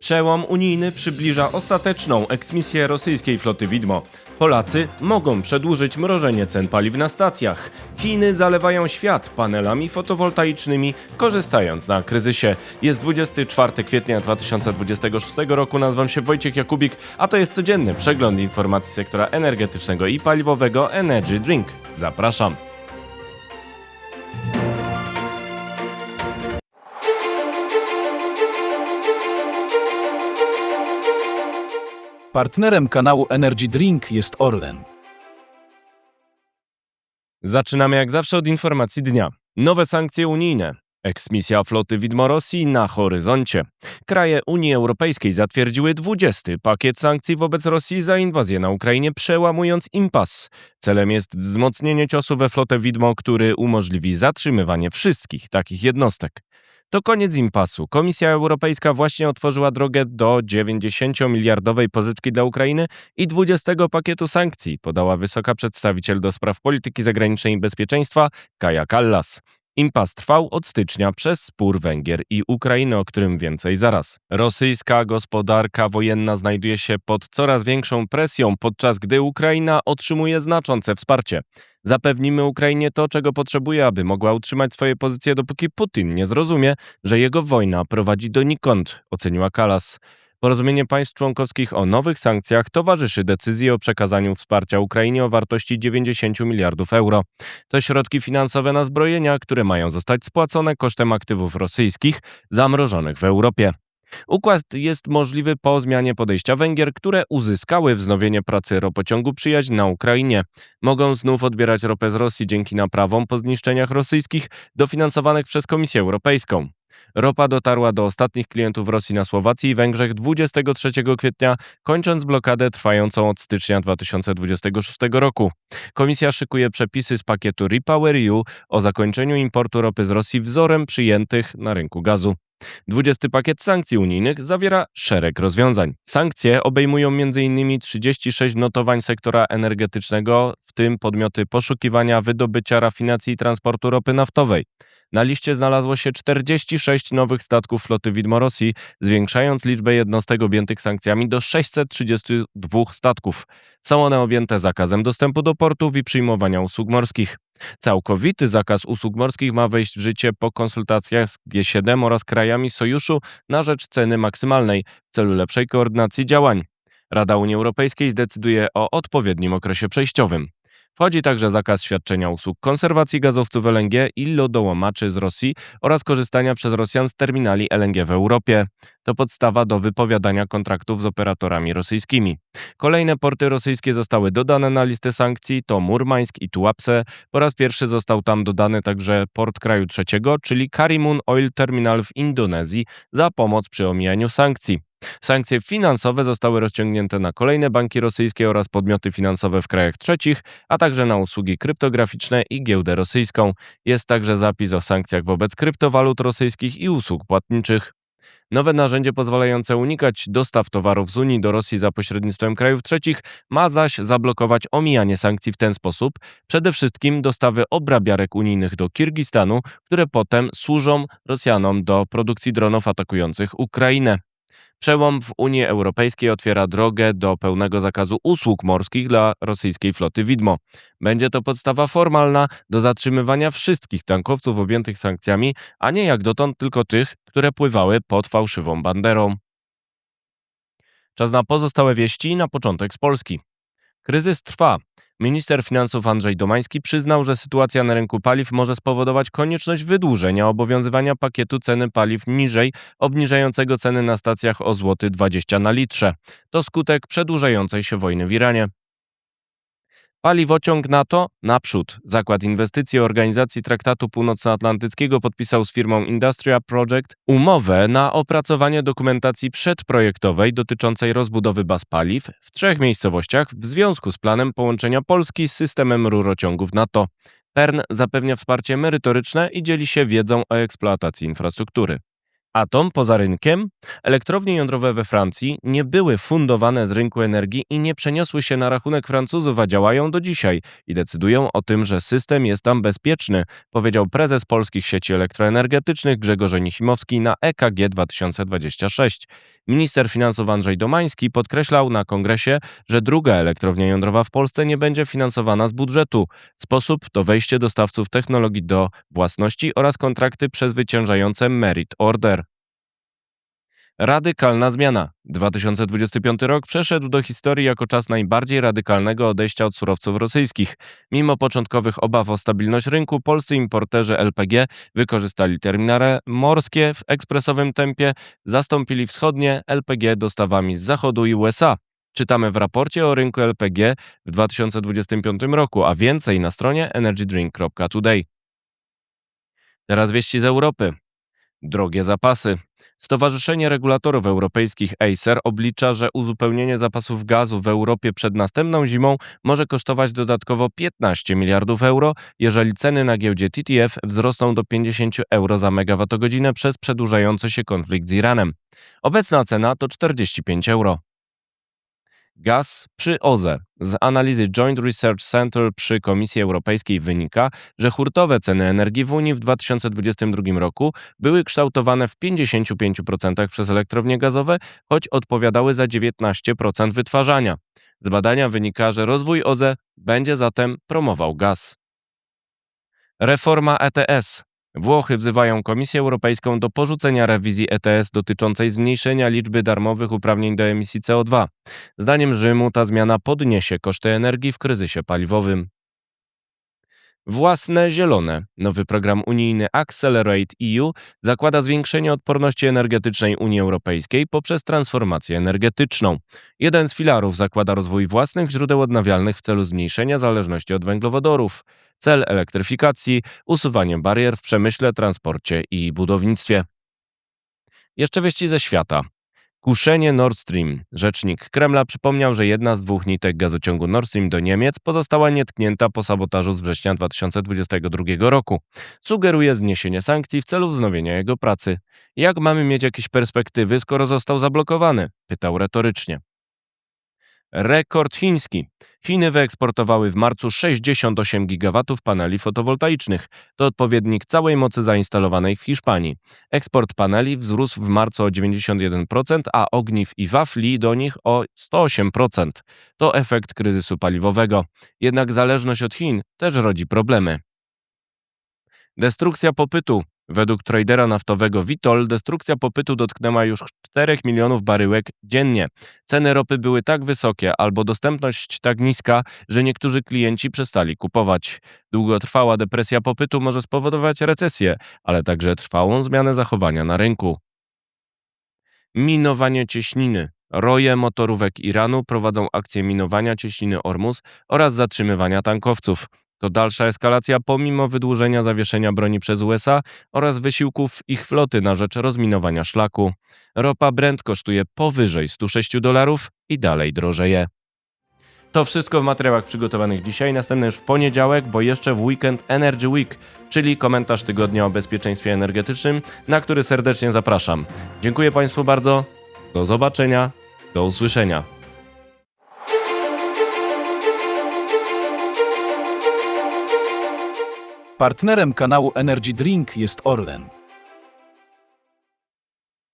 Przełom unijny przybliża ostateczną eksmisję rosyjskiej floty widmo. Polacy mogą przedłużyć mrożenie cen paliw na stacjach. Chiny zalewają świat panelami fotowoltaicznymi, korzystając na kryzysie. Jest 24 kwietnia 2026 roku, nazywam się Wojciech Jakubik, a to jest codzienny przegląd informacji sektora energetycznego i paliwowego Energy Drink. Zapraszam. Partnerem kanału Energy Drink jest Orlen. Zaczynamy jak zawsze od informacji dnia. Nowe sankcje unijne. Eksmisja floty widmo Rosji na horyzoncie. Kraje Unii Europejskiej zatwierdziły 20. pakiet sankcji wobec Rosji za inwazję na Ukrainie, przełamując impas. Celem jest wzmocnienie ciosu we flotę widmo, który umożliwi zatrzymywanie wszystkich takich jednostek. To koniec impasu. Komisja Europejska właśnie otworzyła drogę do 90-miliardowej pożyczki dla Ukrainy i 20. pakietu sankcji, podała wysoka przedstawiciel do spraw polityki zagranicznej i bezpieczeństwa Kaja Kallas. Impas trwał od stycznia przez spór Węgier i Ukrainy, o którym więcej zaraz. Rosyjska gospodarka wojenna znajduje się pod coraz większą presją, podczas gdy Ukraina otrzymuje znaczące wsparcie. Zapewnimy Ukrainie to, czego potrzebuje, aby mogła utrzymać swoje pozycje, dopóki Putin nie zrozumie, że jego wojna prowadzi donikąd, oceniła Kallas. Porozumienie państw członkowskich o nowych sankcjach towarzyszy decyzji o przekazaniu wsparcia Ukrainie o wartości 90 miliardów euro. To środki finansowe na zbrojenia, które mają zostać spłacone kosztem aktywów rosyjskich zamrożonych w Europie. Układ jest możliwy po zmianie podejścia Węgier, które uzyskały wznowienie pracy ropociągu Przyjaźń na Ukrainie. Mogą znów odbierać ropę z Rosji dzięki naprawom po zniszczeniach rosyjskich dofinansowanych przez Komisję Europejską. Ropa dotarła do ostatnich klientów Rosji na Słowacji i Węgrzech 23 kwietnia, kończąc blokadę trwającą od stycznia 2026 roku. Komisja szykuje przepisy z pakietu REPowerEU o zakończeniu importu ropy z Rosji wzorem przyjętych na rynku gazu. 20. pakiet sankcji unijnych zawiera szereg rozwiązań. Sankcje obejmują m.in. 36 notowań sektora energetycznego, w tym podmioty poszukiwania, wydobycia, rafinacji i transportu ropy naftowej. Na liście znalazło się 46 nowych statków floty widmo Rosji, zwiększając liczbę jednostek objętych sankcjami do 632 statków. Są one objęte zakazem dostępu do portów i przyjmowania usług morskich. Całkowity zakaz usług morskich ma wejść w życie po konsultacjach z G7 oraz krajami sojuszu na rzecz ceny maksymalnej w celu lepszej koordynacji działań. Rada Unii Europejskiej zdecyduje o odpowiednim okresie przejściowym. Wchodzi także zakaz świadczenia usług konserwacji gazowców LNG i lodołamaczy z Rosji oraz korzystania przez Rosjan z terminali LNG w Europie. To podstawa do wypowiadania kontraktów z operatorami rosyjskimi. Kolejne porty rosyjskie zostały dodane na listę sankcji, to Murmańsk i Tuapse. Po raz pierwszy został tam dodany także port kraju trzeciego, czyli Karimun Oil Terminal w Indonezji, za pomoc przy omijaniu sankcji. Sankcje finansowe zostały rozciągnięte na kolejne banki rosyjskie oraz podmioty finansowe w krajach trzecich, a także na usługi kryptograficzne i giełdę rosyjską. Jest także zapis o sankcjach wobec kryptowalut rosyjskich i usług płatniczych. Nowe narzędzie pozwalające unikać dostaw towarów z Unii do Rosji za pośrednictwem krajów trzecich ma zaś zablokować omijanie sankcji w ten sposób, przede wszystkim dostawy obrabiarek unijnych do Kirgistanu, które potem służą Rosjanom do produkcji dronów atakujących Ukrainę. Przełom w Unii Europejskiej otwiera drogę do pełnego zakazu usług morskich dla rosyjskiej floty widmo. Będzie to podstawa formalna do zatrzymywania wszystkich tankowców objętych sankcjami, a nie jak dotąd tylko tych, które pływały pod fałszywą banderą. Czas na pozostałe wieści na początek z Polski. Kryzys trwa. Minister finansów Andrzej Domański przyznał, że sytuacja na rynku paliw może spowodować konieczność wydłużenia obowiązywania pakietu ceny paliw niżej, obniżającego ceny na stacjach o złoty 20 na litrze. To skutek przedłużającej się wojny w Iranie. Paliwociąg NATO naprzód. Zakład Inwestycji Organizacji Traktatu Północnoatlantyckiego podpisał z firmą Industria Project umowę na opracowanie dokumentacji przedprojektowej dotyczącej rozbudowy baz paliw w 3 miejscowościach w związku z planem połączenia Polski z systemem rurociągów NATO. PERN zapewnia wsparcie merytoryczne i dzieli się wiedzą o eksploatacji infrastruktury. Atom poza rynkiem? Elektrownie jądrowe we Francji nie były fundowane z rynku energii i nie przeniosły się na rachunek Francuzów, a działają do dzisiaj i decydują o tym, że system jest tam bezpieczny, powiedział prezes polskich sieci elektroenergetycznych Grzegorz Nichimowski na EKG 2026. Minister finansów Andrzej Domański podkreślał na kongresie, że druga elektrownia jądrowa w Polsce nie będzie finansowana z budżetu. Sposób to wejście dostawców technologii do własności oraz kontrakty przezwyciężające merit order. Radykalna zmiana. 2025 rok przeszedł do historii jako czas najbardziej radykalnego odejścia od surowców rosyjskich. Mimo początkowych obaw o stabilność rynku, polscy importerzy LPG wykorzystali terminale morskie w ekspresowym tempie, zastąpili wschodnie LPG dostawami z Zachodu i USA. Czytamy w raporcie o rynku LPG w 2025 roku, a więcej na stronie energydrink.today. Teraz wieści z Europy. Drogie zapasy. Stowarzyszenie Regulatorów Europejskich ACER oblicza, że uzupełnienie zapasów gazu w Europie przed następną zimą może kosztować dodatkowo 15 miliardów euro, jeżeli ceny na giełdzie TTF wzrosną do 50 euro za megawattogodzinę przez przedłużający się konflikt z Iranem. Obecna cena to 45 euro. Gaz przy OZE. Z analizy Joint Research Center przy Komisji Europejskiej wynika, że hurtowe ceny energii w Unii w 2022 roku były kształtowane w 55% przez elektrownie gazowe, choć odpowiadały za 19% wytwarzania. Z badania wynika, że rozwój OZE będzie zatem promował gaz. Reforma ETS. Włochy wzywają Komisję Europejską do porzucenia rewizji ETS dotyczącej zmniejszenia liczby darmowych uprawnień do emisji CO2. Zdaniem Rzymu ta zmiana podniesie koszty energii w kryzysie paliwowym. Własne zielone. Nowy program unijny Accelerate EU zakłada zwiększenie odporności energetycznej Unii Europejskiej poprzez transformację energetyczną. Jeden z filarów zakłada rozwój własnych źródeł odnawialnych w celu zmniejszenia zależności od węglowodorów. Cel elektryfikacji – usuwanie barier w przemyśle, transporcie i budownictwie. Jeszcze wieści ze świata. Kuszenie Nord Stream. Rzecznik Kremla przypomniał, że jedna z dwóch nitek gazociągu Nord Stream do Niemiec pozostała nietknięta po sabotażu z września 2022 roku. Sugeruje zniesienie sankcji w celu wznowienia jego pracy. Jak mamy mieć jakieś perspektywy, skoro został zablokowany? Pytał retorycznie. Rekord chiński. Chiny wyeksportowały w marcu 68 gigawatów paneli fotowoltaicznych. To odpowiednik całej mocy zainstalowanej w Hiszpanii. Eksport paneli wzrósł w marcu o 91%, a ogniw i wafli do nich o 108%. To efekt kryzysu paliwowego. Jednak zależność od Chin też rodzi problemy. Destrukcja popytu. Według tradera naftowego Vitol destrukcja popytu dotknęła już 4 milionów baryłek dziennie. Ceny ropy były tak wysokie albo dostępność tak niska, że niektórzy klienci przestali kupować. Długotrwała depresja popytu może spowodować recesję, ale także trwałą zmianę zachowania na rynku. Minowanie cieśniny. Roje motorówek Iranu prowadzą akcję minowania cieśniny Ormus oraz zatrzymywania tankowców. To dalsza eskalacja pomimo wydłużenia zawieszenia broni przez USA oraz wysiłków ich floty na rzecz rozminowania szlaku. Ropa Brent kosztuje powyżej $106 i dalej drożeje. To wszystko w materiałach przygotowanych dzisiaj, następne już w poniedziałek, bo jeszcze w weekend Energy Week, czyli komentarz tygodnia o bezpieczeństwie energetycznym, na który serdecznie zapraszam. Dziękuję Państwu bardzo, do zobaczenia, do usłyszenia. Partnerem kanału Energy Drink jest Orlen.